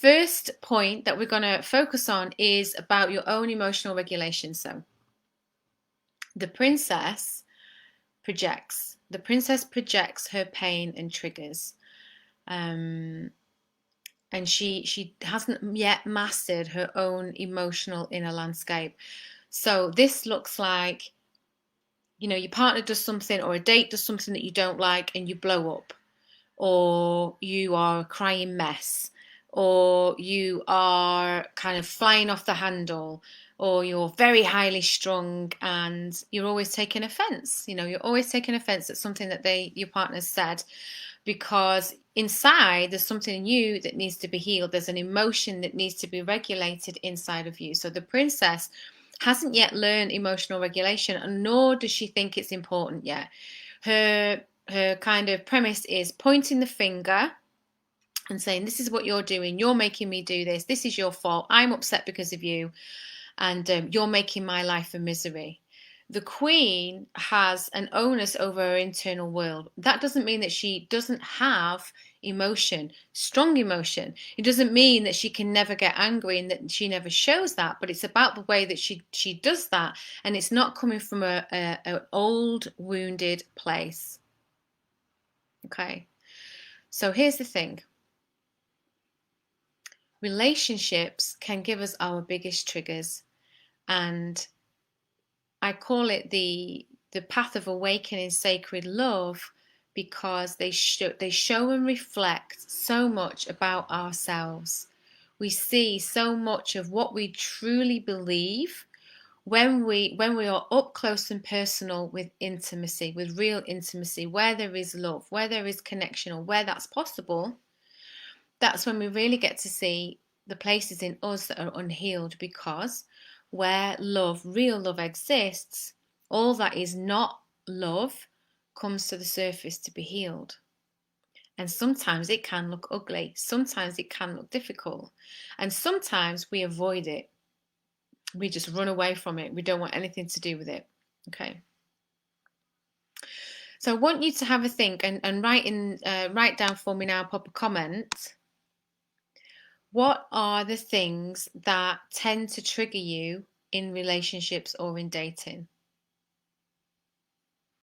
First point that we're going to focus on is about your own emotional regulation. So the princess projects. The princess projects her pain and triggers. And she hasn't yet mastered her own emotional inner landscape. So this looks like, your partner does something or a date does something that you don't like and you blow up, or you are a crying mess, or you are kind of flying off the handle, or you're very highly strung and you're always taking offense. You're always taking offense at something that your partner said, because inside there's something in you that needs to be healed. There's an emotion that needs to be regulated inside of you. So the princess hasn't yet learned emotional regulation, and nor does she think it's important yet. Her kind of premise is pointing the finger and saying, this is what you're doing, you're making me do this is your fault, I'm upset because of you, and you're making my life a misery. The queen has an onus over her internal world. That doesn't mean that she doesn't have emotion, strong emotion. It doesn't mean that she can never get angry and that she never shows that, but it's about the way that she does that, and it's not coming from an old wounded place. Okay, so here's the thing. Relationships can give us our biggest triggers, and I call it the path of awakening sacred love, because they show and reflect so much about ourselves. We see so much of what we truly believe when we are up close and personal with intimacy, with real intimacy, where there is love, where there is connection, or where that's possible. That's when we really get to see the places in us that are unhealed, because where love, real love exists, all that is not love comes to the surface to be healed. And sometimes it can look ugly, sometimes it can look difficult, and sometimes we avoid it. We just run away from it. We don't want anything to do with it. Okay. So I want you to have a think and write down for me now, pop a comment. What are the things that tend to trigger you in relationships or in dating?